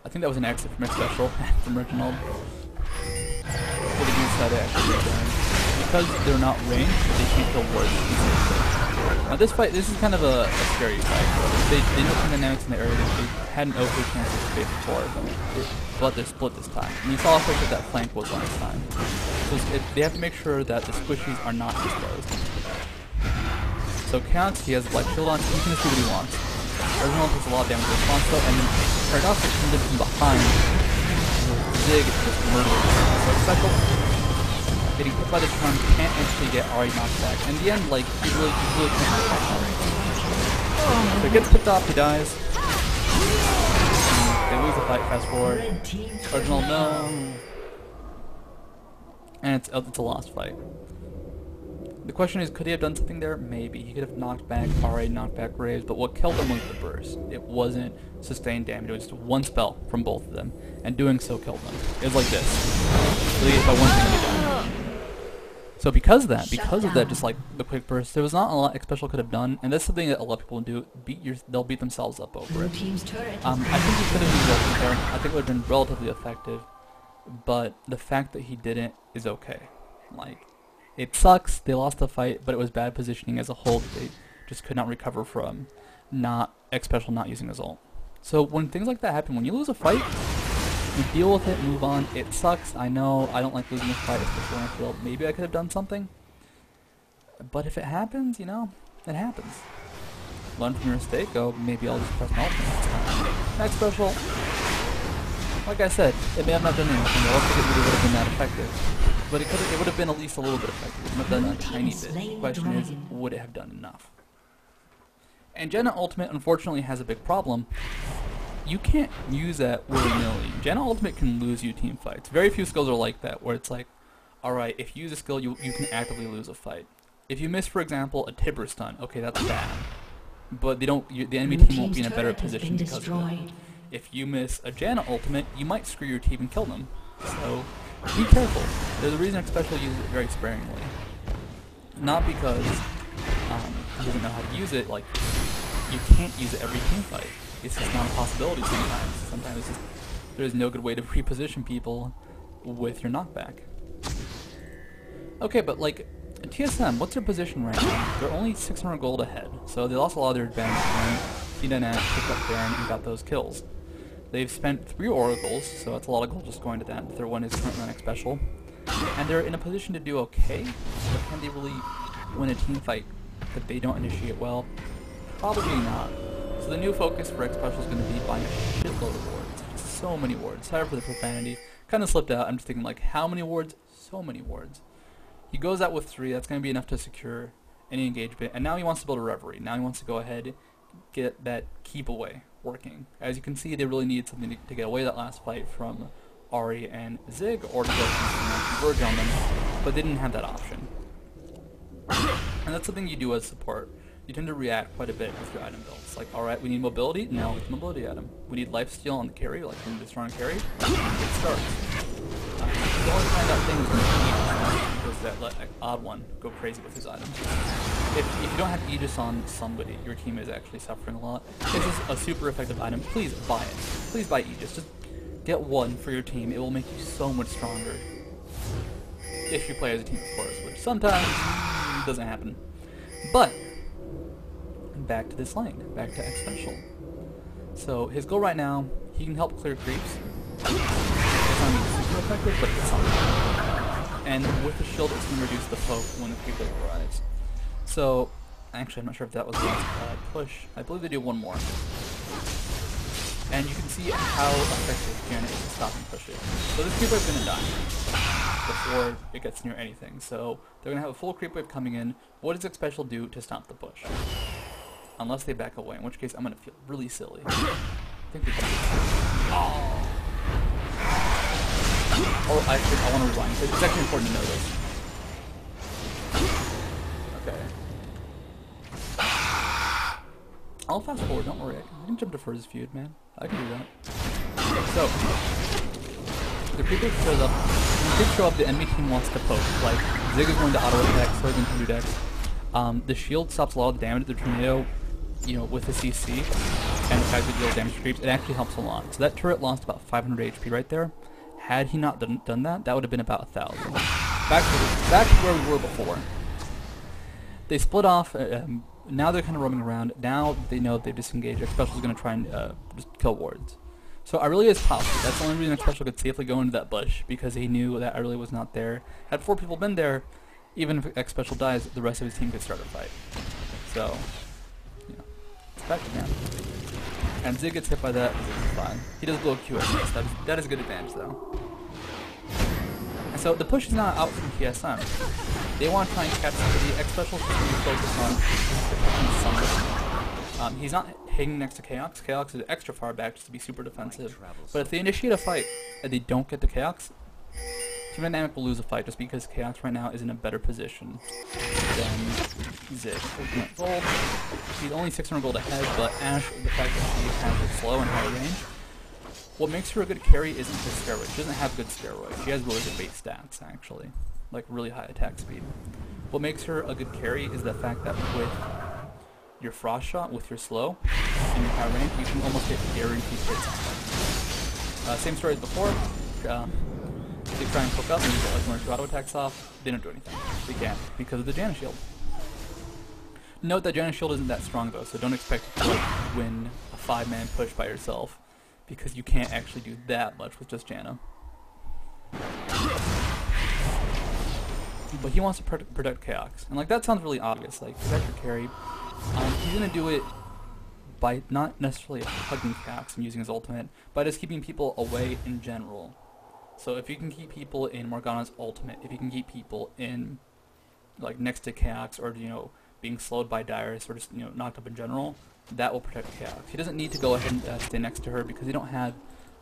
I think that was an exit from Xpecial from Reginald. For the use that they actually done. Because they're not ranged, they can't kill wards easily. Now this is kind of a scary fight. They know the dynamics in the area. They had an okay chance to space before, but they're split this time. And you saw how effective that flank was last time. So they have to make sure that the squishies are not exposed. So Count, he has Black Shield on, he can just do what he wants. Reginald takes a lot of damage in response though, and then Paradox comes in from behind. Zig just murders. So Xpecial, getting hit by the charm, can't actually get Ari knocked back. In the end, like, he really can't knock back Ari. So he gets picked off, he dies. They lose the fight, fast forward. Reginald, no. And it's a lost fight. The question is, could he have done something there? Maybe. He could have knocked back RA, knocked back Graves, but what killed them was the burst. It wasn't sustained damage. It was just one spell from both of them, and doing so killed them. It was like this. So they get by one thing they died. So because of that, just like the quick burst, there was not a lot Xpecial could have done, and that's something that a lot of people do. They'll beat themselves up over it. I think he could have used it there. I think it would have been relatively effective, but the fact that he didn't is okay. Like, it sucks, they lost the fight, but it was bad positioning as a whole. They just could not recover from Xpecial not using his ult. So when things like that happen, when you lose a fight, you deal with it, move on. It sucks, I know, I don't like losing a fight, especially on the field. Maybe I could have done something, but if it happens, you know, it happens. Learn from your mistake, go, maybe I'll just press my ult next time. Xpecial, like I said, it may have not done anything. I don't think it really would have been that effective. But it would have been at least a little bit effective. It would have done a tiny bit. The question is, would it have done enough? And Janna Ultimate, unfortunately, has a big problem. You can't use that willy-nilly. Janna Ultimate can lose you team fights. Very few skills are like that, where it's like, alright, if you use a skill, you can actively lose a fight. If you miss, for example, a Tibber stun, okay, that's bad. But the enemy team won't be in a better position because of it. If you miss a Janna Ultimate, you might screw your team and kill them. So be careful. There's a reason Xpecial uses it very sparingly. Not because he doesn't know how to use it, like, you can't use it every team fight. It's just not a possibility sometimes. Sometimes it's just There's no good way to reposition people with your knockback. Okay, but like, TSM, what's their position right now? They're only 600 gold ahead, so they lost a lot of their advantage when Janna picked up Baron and got those kills. They've spent 3 oracles, so that's a lot of gold just going to that. Their one is currently on Xpecial. And they're in a position to do okay, but can they really win a team fight that they don't initiate well? Probably not. So the new focus for Xpecial is going to be buying a shitload of wards. So many wards. Sorry for the profanity. Kind of slipped out. I'm just thinking like, how many wards? So many wards. He goes out with 3. That's going to be enough to secure any engagement. And now he wants to build a Reverie. Now he wants to go ahead, get that keep away working. As you can see, they really needed something to get away that last fight from Ahri and Zig, or to go converge on them, but they didn't have that option. And that's something you do as support. You tend to react quite a bit with your item builds. Like, alright, we need mobility? Now it's mobility item. We need lifesteal on the carry, like we need a strong carry? It starts. The only find out thing is when you Aegis that let Odd One go crazy with his items. If you don't have Aegis on somebody, your team is actually suffering a lot. This is a super effective item. Please buy it. Please buy Aegis. Just get one for your team. It will make you so much stronger. If you play as a team, of course, which sometimes doesn't happen. But back to this lane, back to Xpecial. So his goal right now, he can help clear creeps. It's not super effective, but it's something. And with the shield, it's going to reduce the poke when the creep wave arrives. So, actually, I'm not sure if that was the last push. I believe they do one more. And you can see how effective Janna is at stopping pushes. So this creep wave is going to die before it gets near anything. So they're going to have a full creep wave coming in. What does Xpecial do to stop the push? Unless they back away, in which case I'm going to feel really silly. I think they do. Oh, I want to rewind. It's actually important to know this. Okay. I'll fast forward, don't worry. I can jump to first feud, man. I can do that. So, the creep wave shows up. When the creep show up, the enemy team wants to poke. Like, Zig is going to auto attack, so is going to do dex. The shield stops a lot of the damage. The tornado, you know, with the CC and the fact that it deals damage to creeps, it actually helps a lot. So that turret lost about 500 HP right there. Had he not done that, that would have been about 1,000. Back to where we were before. They split off. Now they're kind of roaming around. Now they know they've disengaged. Xpecial is going to try and just kill wards. So Irelia is possible. That's the only reason Xpecial could safely go into that bush, because he knew that Irelia was not there. Had 4 people been there, even if Xpecial dies, the rest of his team could start a fight. So, you know, it's back to now. And Zig gets hit by that. It's fine. He does blow QSS. That is a good advantage, though. And so the push is not out from TSM. They want to try and catch somebody. Xpecial is going to focus on somebody. He's not hanging next to Chaos. Chaos is extra far back just to be super defensive. But if they initiate a fight and they don't get the Chaos, Team Dynamic will lose a fight just because Chaos right now is in a better position than Zig. Gold. He's only 600 gold ahead, but Ashe, the fact that she has a slow and high range, what makes her a good carry isn't her steroids. She doesn't have good steroids. She has really good base stats, actually. Like, really high attack speed. What makes her a good carry is the fact that with your Frost Shot, with your slow, and your high range, you can almost get guaranteed hits on them. Same story as before. They try and poke up and you get like 1 or 2 auto attacks off. They don't do anything. They can't, because of the Janna shield. Note that Janna shield isn't that strong though, so don't expect to like, win a 5-man push by yourself, because you can't actually do that much with just Janna. But he wants to protect Chaos, and like that sounds really obvious, like protect your carry. He's gonna do it by not necessarily hugging Chaos and using his ultimate, but just keeping people away in general. So if you can keep people in Morgana's ultimate, if you can keep people in, like, next to Chaos, or, you know, being slowed by Dyrus, or just, you know, knocked up in general, that will protect Chaos. He doesn't need to go ahead and stay next to her, because they don't have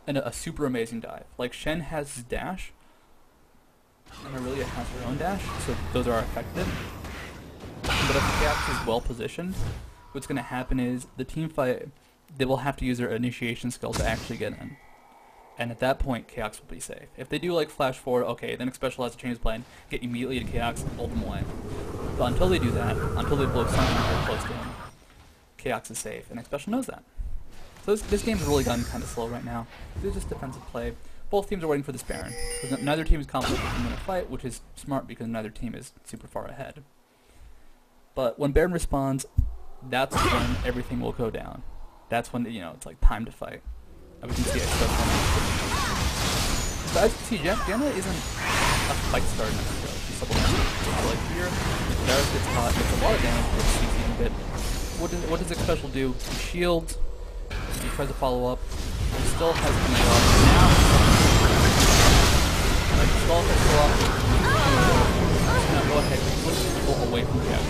a super amazing dive. Like, Shen has his dash, and Irelia has her own dash, so those are effective. But if Chaos is well positioned, what's going to happen is, the team fight, they will have to use their initiation skill to actually get in. And at that point, Chaos will be safe. If they do like flash forward, okay, then Xpecial has to change his plan, get immediately to Chaos, and ult him away. But until they do that, until they blow something very close to him, Chaos is safe, and Xpecial knows that. So this game's really gotten kind of slow right now. It's just defensive play. Both teams are waiting for this Baron. Neither team is confident in a fight, which is smart because neither team is super far ahead. But when Baron responds, that's when everything will go down. That's when, you know, it's like time to fight. As we can see, I start one. So as you can see, Janna isn't a fight starter necessarily. She's supplemental. So like here, if Darius gets caught, it's a lot of damage with CC in a bit. What does Xpecial do? He shields. He tries to follow up. He still has to go up. Now, like, still has to go up. Now go ahead, push people away from the gap.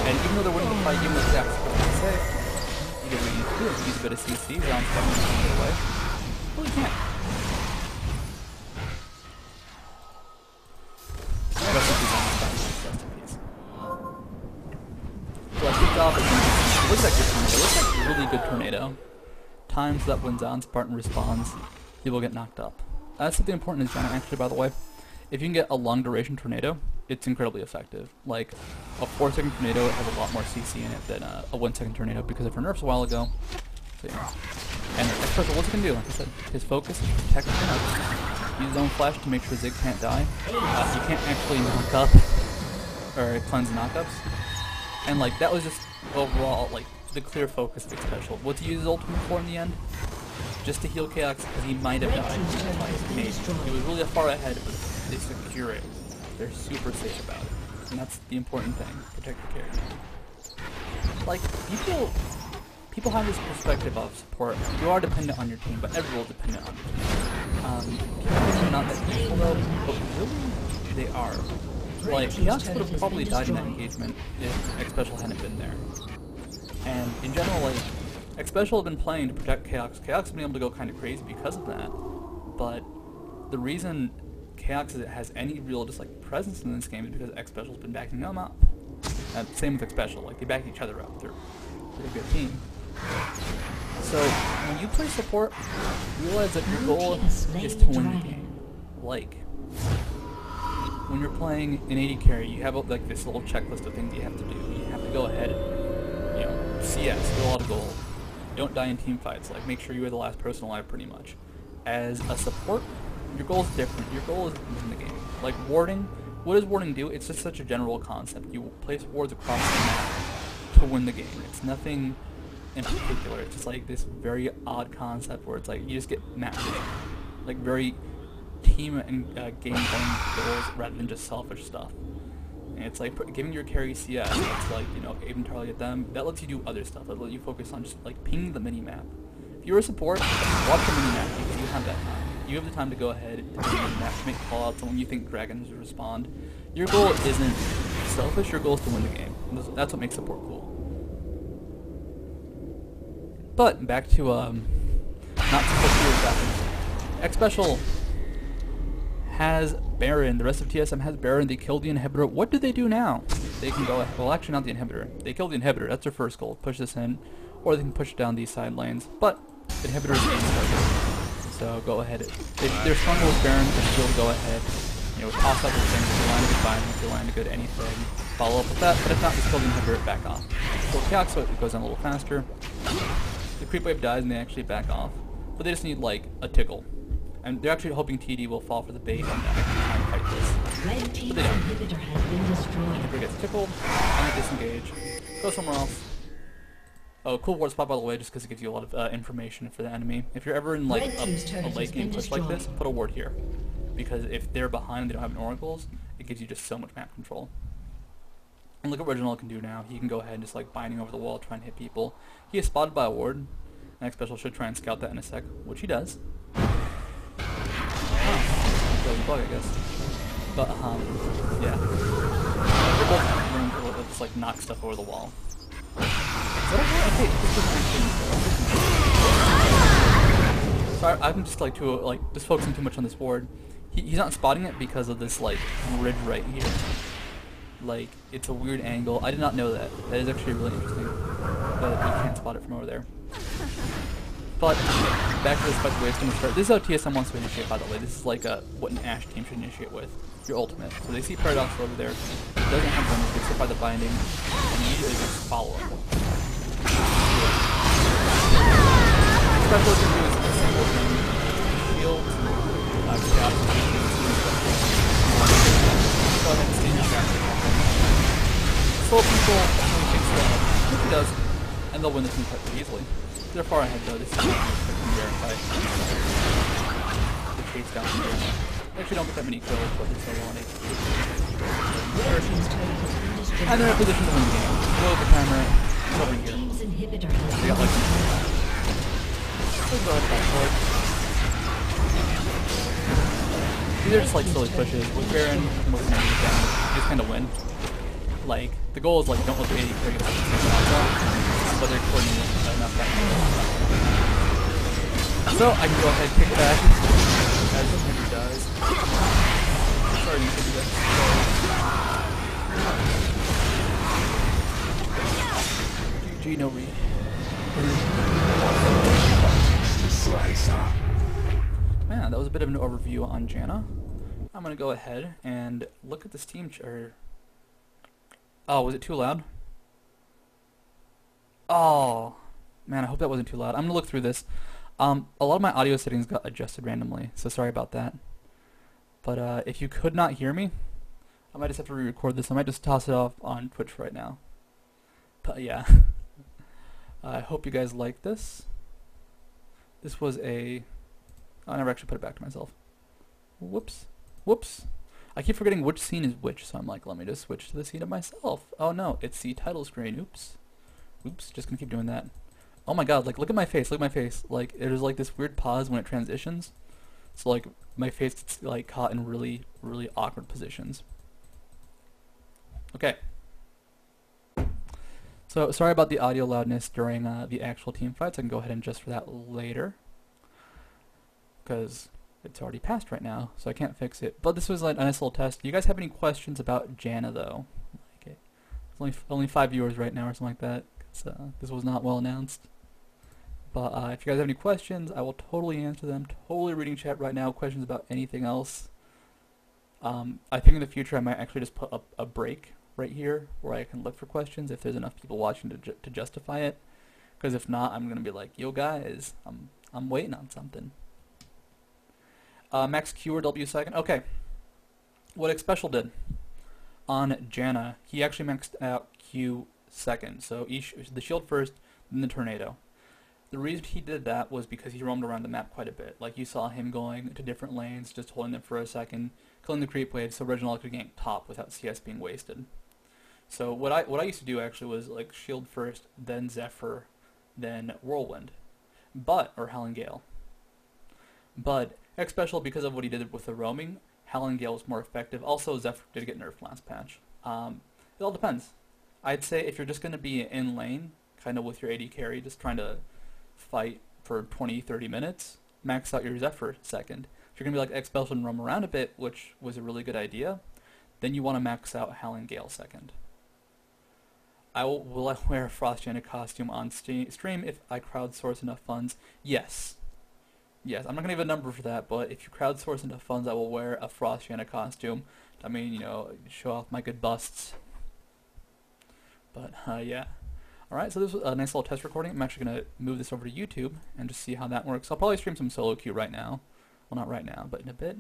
And even though they're winning the fight, even though Jack's safe, you get what you need to do. Use a bit of CC, down step, and get away. Well, you can't. So I picked off. It looks like a tornado. It looks like a really good tornado. Times that when Zon Spartan responds, he will get knocked up. That's something important in Janna, actually, by the way. If you can get a long duration tornado, it's incredibly effective. Like, a 4-second tornado has a lot more CC in it than a 1-second tornado because of her nerfs a while ago. So yeah. And Xpecial, what's he can do? Like I said, his focus is to protect his turn. Use his own flash to make sure Zig can't die. You can't actually knock up or cleanse knockups. And like that was just overall like the clear focus of Xpecial. What's he use his ultimate for in the end? Just to heal Chaos because he might have died. Like, maybe. He was really far ahead, but they secure it. They're super safe about it. And that's the important thing. Protect your character. Like, people have this perspective of support. You are dependent on your team, but everyone is dependent on your team. Characters are not that useful though, but really, they are. Like, Chaos would have probably died in that engagement if Xpecial hadn't been there. And in general, like, Xpecial had been playing to protect Chaos. Chaos has been able to go kind of crazy because of that. But the reason Chaos has any real just like presence in this game is because Xpecial's been backing them up. And same with Xpecial, like they back each other up. They're a good team. So when you play support, realize that your goal is to win the game. Like when you're playing an AD carry, you have like this little checklist of things you have to do. You have to go ahead, you know, CS, get a lot of gold. Don't die in team fights. Like make sure you are the last person alive, pretty much. As a support, your goal is different. Your goal is to win the game. Like warding, what does warding do? It's just such a general concept. You place wards across the map to win the game. It's nothing in particular. It's just like this very odd concept where it's like you just get map vision. Like very team and game playing goals rather than just selfish stuff. And it's like giving your carry CS. It's like, you know, aim target them. That lets you do other stuff. That lets you focus on just like pinging the mini map. If you're a support, watch the mini map because you have that time. You have the time to go ahead and do the mini map to make callouts on when you think dragons will respond. Your goal isn't selfish. Your goal is to win the game. That's what makes support cool. But back to not super serious happening. Xpecial has Baron. The rest of TSM has Baron. They killed the inhibitor. What do they do now? They can go ahead. Well, actually, not the inhibitor. They killed the inhibitor. That's their first goal. Push this in, or they can push down these side lanes. But the inhibitor is aim target. So go ahead. They're stronger with Baron, but still go ahead. You know, toss up with things. If you land a good bind, if you land a good anything, follow up with that. But if not, just kill the inhibitor, back off. So Chaos, so it goes on a little faster. The creep wave dies and they actually back off. But they just need like a tickle. And they're actually hoping TD will fall for the bait and try and fight this. Red team's inhibitor has been destroyed. Inhibitor gets tickled, and they disengage. Go somewhere else. Oh, cool ward spot by the way, just because it gives you a lot of information for the enemy. If you're ever in like a late game push like this, put a ward here. Because if they're behind and they don't have an oracles, it gives you just so much map control. And look what Original can do now. He can go ahead and just like binding over the wall, try and hit people. He is spotted by a ward. And Xpecial should try and scout that in a sec, which he does. Bug, I guess. But, yeah. They're both running to just, like, knock stuff over the wall. Is that okay? Sorry, I'm just, like, just focusing too much on this ward. He's not spotting it because of this, like, ridge right here. Like, it's a weird angle. I did not know that. That is actually really interesting. But you can't spot it from over there. But back to this fight, the way it's going to start. This is how TSM wants to initiate, by the way. This is like what an Ashe team should initiate with. Your ultimate. So they see Paradox over there. It doesn't have damage, they sit by the binding, and you usually just follow up. Xpecial can do is a simple thing. Shield, chaos, go ahead and stay in trap. Slow people actually think that he does, and they'll win this team fight pretty easily. They're far ahead though, this is a rare fight. The chase down here. They actually don't get that many kills, but they still want it. And they're in a position to win the game. Load the timer, it's over here. They got like let's go ahead and back forward. These are just like silly pushes. With Baron, most of them damage, you just kind of win. Like, the goal is like, don't let the AD carry but they're coordinating enough that. So, I can go ahead and kick back as he dies. Sorry, you can do that. GG, no read. Man, that was a bit of an overview on Janna. I'm gonna go ahead and look at this team oh, was it too loud? Oh, man, I hope that wasn't too loud. I'm gonna look through this. A lot of my audio settings got adjusted randomly, so sorry about that. But if you could not hear me, I might just have to re-record this. I might just toss it off on Twitch right now. But yeah, I hope you guys like this. This was I never actually put it back to myself. Whoops. Whoops. I keep forgetting which scene is which, so I'm like, let me just switch to the scene of myself. Oh no, it's the title screen. Oops. Oops, just gonna keep doing that. Oh my god, like, look at my face, look at my face. Like, there's like this weird pause when it transitions. So like, my face gets like caught in really, really awkward positions. Okay. So, sorry about the audio loudness during the actual team fights. I can go ahead and adjust for that later. Because it's already passed right now, so I can't fix it. But this was like a nice little test. Do you guys have any questions about Janna, though? Okay. There's only 5 viewers right now or something like that. This was not well announced. But if you guys have any questions, I will totally answer them. Totally reading chat right now. Questions about anything else. I think in the future I might actually just put up a break right here where I can look for questions if there's enough people watching to justify it. Because if not, I'm gonna be like, yo guys, I'm waiting on something. Max Q or W second. Okay. What Xpecial did on Janna, he actually maxed out Q second. So the shield first, then the tornado. The reason he did that was because he roamed around the map quite a bit. Like, you saw him going to different lanes, just holding them for a second, killing the creep wave so Reginald could gank top without CS being wasted. So what I used to do actually was like shield first, then Zephyr, then Whirlwind, or Howling Gale. But Xpecial, because of what he did with the roaming, Howling Gale was more effective. Also, Zephyr did get nerfed last patch. It all depends. I'd say if you're just going to be in lane, kind of with your AD carry, just trying to fight for 20-30 minutes, max out your Zephyr second. If you're going to be like Xpecial and roam around a bit, which was a really good idea, then you want to max out Howling Gale second. Will I wear a Frost Janna costume on stream if I crowdsource enough funds? Yes. Yes, I'm not going to give a number for that, but if you crowdsource enough funds, I will wear a Frost Janna costume. I mean, you know, show off my good busts. But, yeah. Alright, so this was a nice little test recording. I'm actually going to move this over to YouTube and just see how that works. I'll probably stream some solo queue right now. Well, not right now, but in a bit.